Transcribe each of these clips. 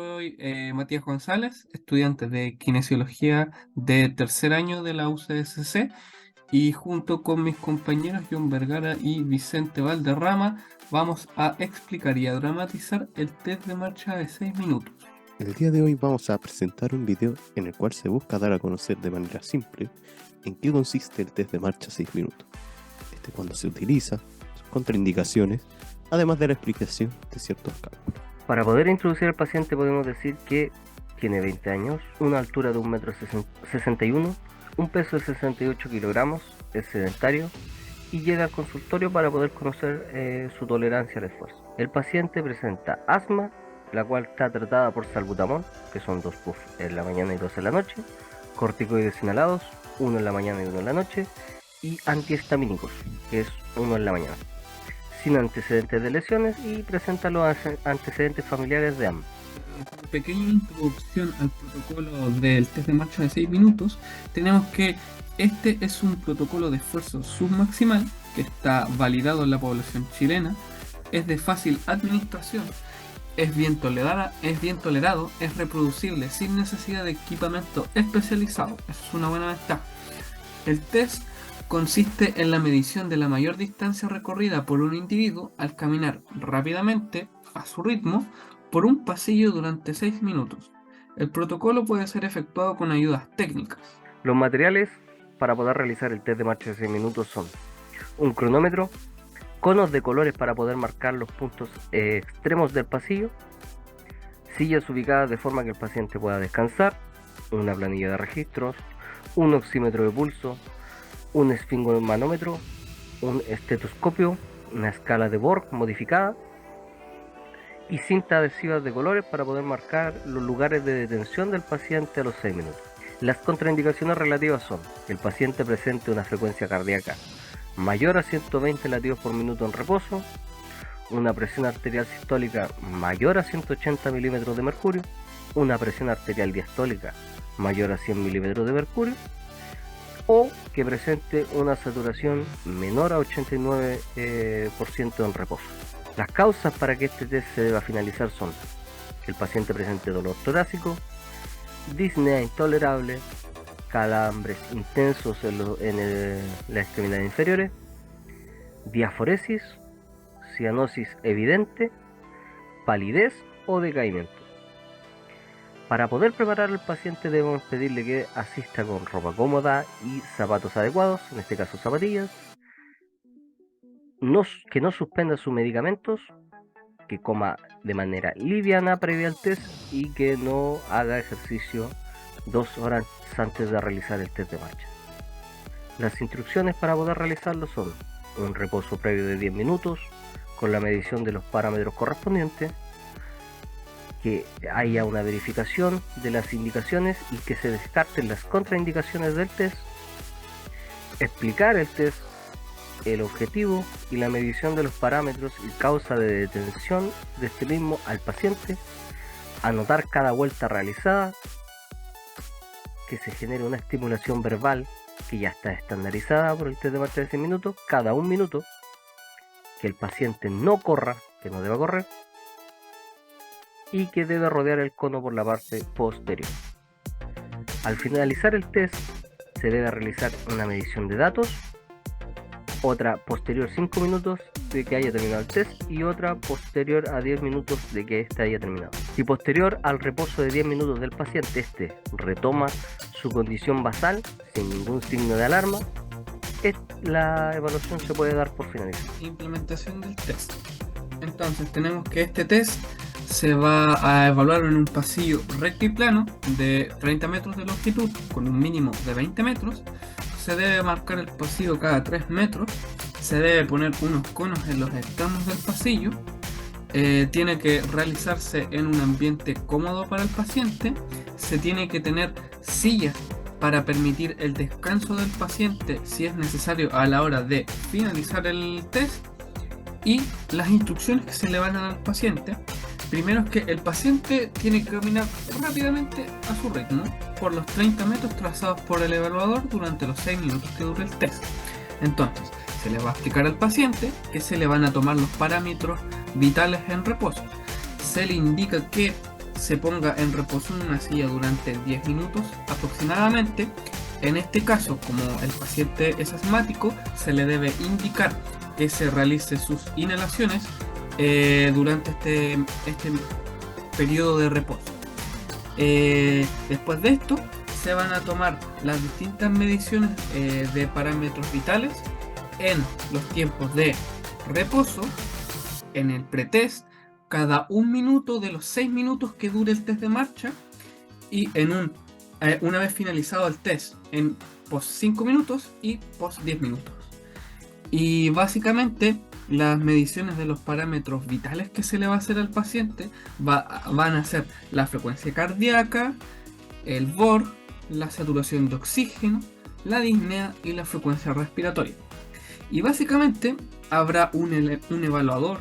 Soy Matías González, estudiante de Kinesiología de tercer año de la UCSC y junto con mis compañeros John Vergara y Vicente Valderrama vamos a explicar y a dramatizar el test de marcha de 6 minutos. El día de hoy vamos a presentar un video en el cual se busca dar a conocer de manera simple en qué consiste el test de marcha 6 minutos, cuándo se utiliza, sus contraindicaciones, además de la explicación de ciertos cálculos. Para poder introducir al paciente podemos decir que tiene 20 años, una altura de 1,61 m, un peso de 68 kilogramos, es sedentario y llega al consultorio para poder conocer su tolerancia al esfuerzo. El paciente presenta asma, la cual está tratada por salbutamol, que son 2 puffs en la mañana y 2 en la noche, corticoides inhalados, 1 en la mañana y 1 en la noche, y antihistamínicos, que es 1 en la mañana, sin antecedentes de lesiones y presenta los antecedentes familiares de AMA. Pequeña introducción al protocolo del test de marcha de 6 minutos, tenemos que este es un protocolo de esfuerzo submaximal que está validado en la población chilena, es de fácil administración, es bien tolerado, es reproducible sin necesidad de equipamiento especializado. Eso es una buena ventaja. El test consiste en la medición de la mayor distancia recorrida por un individuo al caminar rápidamente, a su ritmo, por un pasillo durante 6 minutos. El protocolo puede ser efectuado con ayudas técnicas. Los materiales para poder realizar el test de marcha de 6 minutos son un cronómetro, conos de colores para poder marcar los puntos extremos del pasillo, sillas ubicadas de forma que el paciente pueda descansar, una planilla de registros, un oxímetro de pulso, un esfingomanómetro, un estetoscopio, una escala de Borg modificada y cinta adhesiva de colores para poder marcar los lugares de detención del paciente a los 6 minutos. Las contraindicaciones relativas son que el paciente presente una frecuencia cardíaca mayor a 120 latidos por minuto en reposo, una presión arterial sistólica mayor a 180 milímetros de mercurio, una presión arterial diastólica mayor a 100 milímetros de mercurio, o que presente una saturación menor a 89% en reposo. Las causas para que este test se deba finalizar son que el paciente presente dolor torácico, disnea intolerable, calambres intensos en las extremidades inferiores, diaforesis, cianosis evidente, palidez o decaimiento. Para poder preparar al paciente debemos pedirle que asista con ropa cómoda y zapatos adecuados, en este caso zapatillas, que no suspenda sus medicamentos, que coma de manera liviana previa al test y que no haga ejercicio 2 horas antes de realizar el test de marcha. Las instrucciones para poder realizarlo son un reposo previo de 10 minutos con la medición de los parámetros correspondientes, que haya una verificación de las indicaciones y que se descarten las contraindicaciones del test, explicar el test, el objetivo y la medición de los parámetros y causa de detención de este mismo al paciente, anotar cada vuelta realizada, que se genere una estimulación verbal que ya está estandarizada por el test de marcha de 6 minutos, cada 1 minuto, que el paciente no corra, que no deba correr, y que debe rodear el cono por la parte posterior. Al finalizar el test se debe realizar una medición de datos, otra posterior 5 minutos de que haya terminado el test y otra posterior a 10 minutos de que éste haya terminado. Y posterior al reposo de 10 minutos del paciente, este retoma su condición basal sin ningún signo de alarma, la evaluación se puede dar por finalizada. Implementación del test. Entonces tenemos que este test se va a evaluar en un pasillo recto y plano de 30 metros de longitud con un mínimo de 20 metros. Se debe marcar el pasillo cada 3 metros, se debe poner unos conos en los extremos del pasillo, tiene que realizarse en un ambiente cómodo para el paciente, se tiene que tener sillas para permitir el descanso del paciente si es necesario a la hora de finalizar el test, y las instrucciones que se le van a dar al paciente. Primero es que el paciente tiene que caminar rápidamente a su ritmo por los 30 metros trazados por el evaluador durante los 6 minutos que dure el test. Entonces, se le va a explicar al paciente que se le van a tomar los parámetros vitales en reposo. Se le indica que se ponga en reposo en una silla durante 10 minutos aproximadamente. En este caso, como el paciente es asmático, se le debe indicar que se realice sus inhalaciones durante este periodo de reposo. Después de esto, se van a tomar las distintas mediciones de parámetros vitales en los tiempos de reposo, en el pretest, cada 1 minuto de los 6 minutos que dure el test de marcha, y una vez finalizado el test, en post 5 minutos y post 10 minutos. Y básicamente las mediciones de los parámetros vitales que se le va a hacer al paciente van a ser la frecuencia cardíaca, el VOR, la saturación de oxígeno, la disnea y la frecuencia respiratoria. Y básicamente habrá un evaluador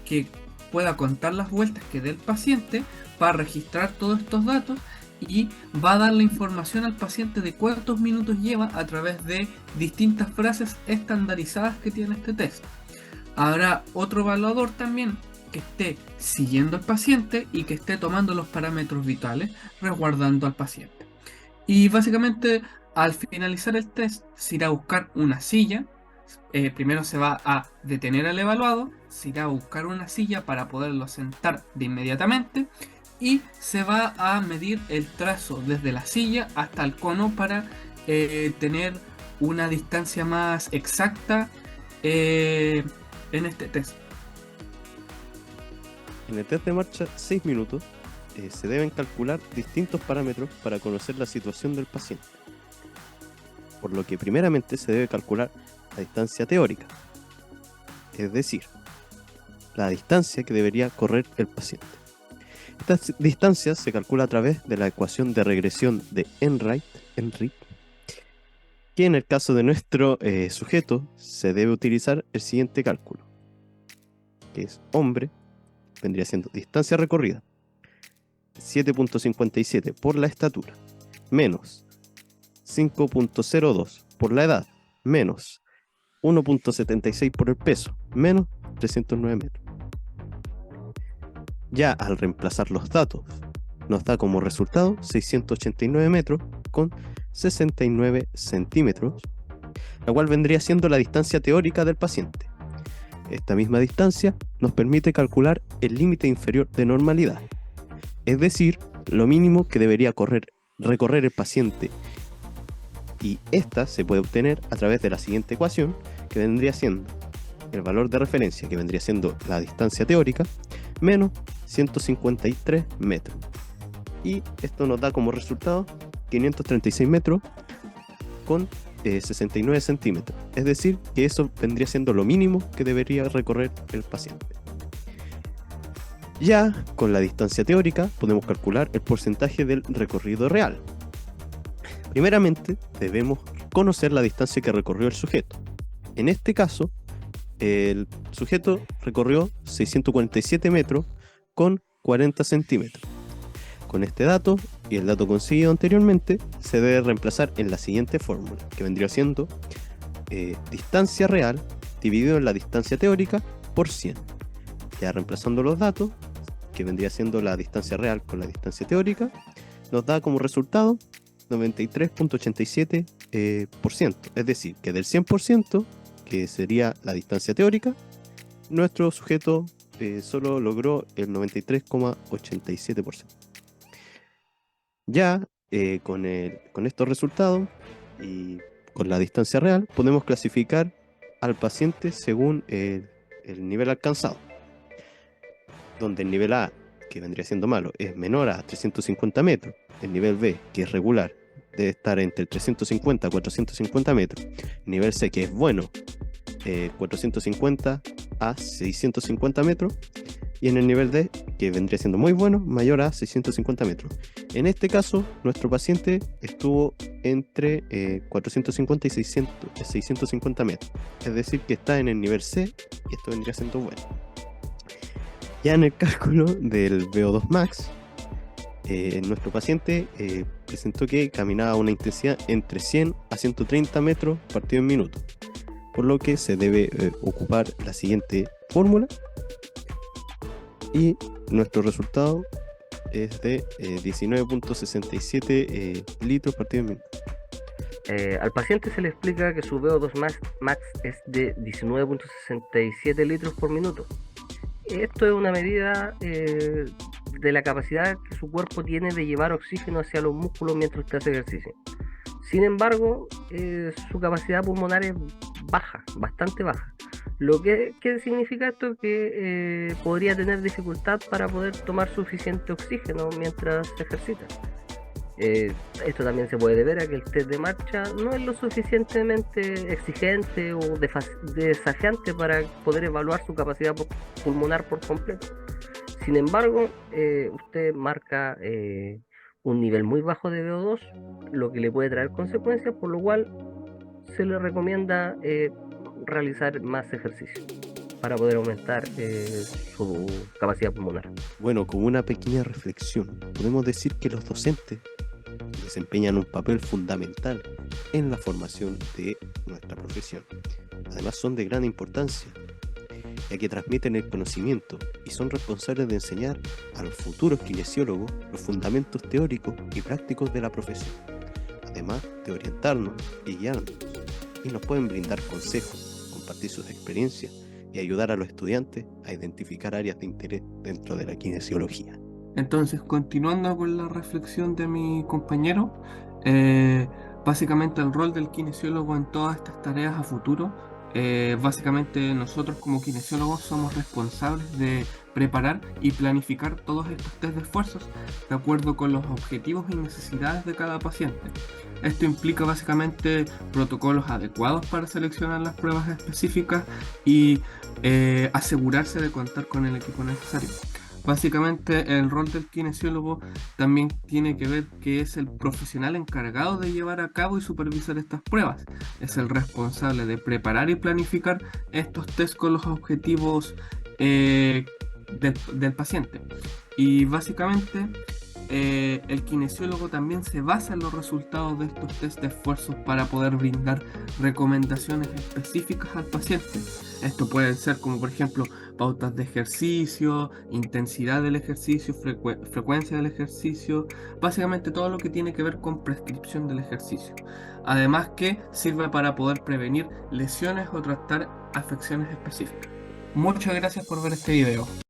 que pueda contar las vueltas que dé el paciente para registrar todos estos datos, y va a dar la información al paciente de cuántos minutos lleva a través de distintas frases estandarizadas que tiene este test. Habrá otro evaluador también que esté siguiendo al paciente y que esté tomando los parámetros vitales, resguardando al paciente. Y básicamente al finalizar el test se irá a buscar una silla. Primero se va a detener al evaluado, se irá a buscar una silla para poderlo sentar de inmediatamente, y se va a medir el trazo desde la silla hasta el cono para tener una distancia más exacta en este test. En el test de marcha 6 minutos se deben calcular distintos parámetros para conocer la situación del paciente, por lo que primeramente se debe calcular la distancia teórica, es decir, la distancia que debería correr el paciente. Esta distancia se calcula a través de la ecuación de regresión de Enright, que en el caso de nuestro sujeto se debe utilizar el siguiente cálculo, que es hombre, vendría siendo distancia recorrida 7.57 por la estatura, menos 5.02 por la edad, menos 1.76 por el peso, menos 309 metros. Ya al reemplazar los datos, nos da como resultado 689 metros con 69 centímetros, la cual vendría siendo la distancia teórica del paciente. Esta misma distancia nos permite calcular el límite inferior de normalidad, es decir, lo mínimo que debería recorrer el paciente, y esta se puede obtener a través de la siguiente ecuación, que vendría siendo el valor de referencia, que vendría siendo la distancia teórica, menos 153 metros. Y esto nos da como resultado 536 metros con 69 centímetros. Es decir, que eso vendría siendo lo mínimo que debería recorrer el paciente. Ya con la distancia teórica podemos calcular el porcentaje del recorrido real. Primeramente debemos conocer la distancia que recorrió el sujeto. En este caso, el sujeto recorrió 647 metros con 40 centímetros. Con este dato y el dato conseguido anteriormente, se debe reemplazar en la siguiente fórmula, que vendría siendo distancia real dividido en la distancia teórica por 100. Ya reemplazando los datos, que vendría siendo la distancia real con la distancia teórica, nos da como resultado 93.87%. Es decir, que del 100%, que sería la distancia teórica, nuestro sujeto solo logró el 93.87%. Ya con estos resultados y con la distancia real podemos clasificar al paciente según el nivel alcanzado, donde el nivel A, que vendría siendo malo, es menor a 350 metros, el nivel B, que es regular, debe estar entre 350 a 450 metros, el nivel C, que es bueno, 450 a 650 metros, y en el nivel D, que vendría siendo muy bueno, mayor a 650 metros. En este caso, nuestro paciente estuvo entre 450 y 650 metros, es decir, que está en el nivel C, y esto vendría siendo bueno. Ya en el cálculo del VO2 max, nuestro paciente presentó que caminaba a una intensidad entre 100 a 130 metros partido en minuto, por lo que se debe ocupar la siguiente fórmula, y nuestro resultado es de 19.67 litros partido minuto. Al paciente se le explica que su VO2 max es de 19.67 litros por minuto. Esto es una medida de la capacidad que su cuerpo tiene de llevar oxígeno hacia los músculos mientras usted hace ejercicio. Sin embargo, su capacidad pulmonar es baja, bastante baja. ¿Qué significa esto? Que podría tener dificultad para poder tomar suficiente oxígeno mientras se ejercita. Esto también se puede deber a que el test de marcha no es lo suficientemente exigente o desafiante para poder evaluar su capacidad pulmonar por completo. Sin embargo, usted marca un nivel muy bajo de VO2, lo que le puede traer consecuencias, por lo cual se le recomienda realizar más ejercicio para poder aumentar su capacidad pulmonar. Bueno, como una pequeña reflexión, podemos decir que los docentes desempeñan un papel fundamental en la formación de nuestra profesión. Además, son de gran importancia, ya que transmiten el conocimiento y son responsables de enseñar a los futuros kinesiólogos los fundamentos teóricos y prácticos de la profesión, además de orientarnos y guiarnos, y nos pueden brindar consejos, compartir sus experiencias y ayudar a los estudiantes a identificar áreas de interés dentro de la kinesiología. Entonces, continuando con la reflexión de mi compañero, básicamente el rol del kinesiólogo en todas estas tareas a futuro, básicamente nosotros como kinesiólogos somos responsables de preparar y planificar todos estos test de esfuerzos de acuerdo con los objetivos y necesidades de cada paciente. Esto implica básicamente protocolos adecuados para seleccionar las pruebas específicas y asegurarse de contar con el equipo necesario. Básicamente el rol del kinesiólogo también tiene que ver que es el profesional encargado de llevar a cabo y supervisar estas pruebas. Es el responsable de preparar y planificar estos test con los objetivos del paciente. Y básicamente el kinesiólogo también se basa en los resultados de estos test de esfuerzos para poder brindar recomendaciones específicas al paciente. Esto puede ser como por ejemplo pautas de ejercicio, intensidad del ejercicio, frecuencia del ejercicio, básicamente todo lo que tiene que ver con prescripción del ejercicio. Además que sirve para poder prevenir lesiones o tratar afecciones específicas. Muchas gracias por ver este video.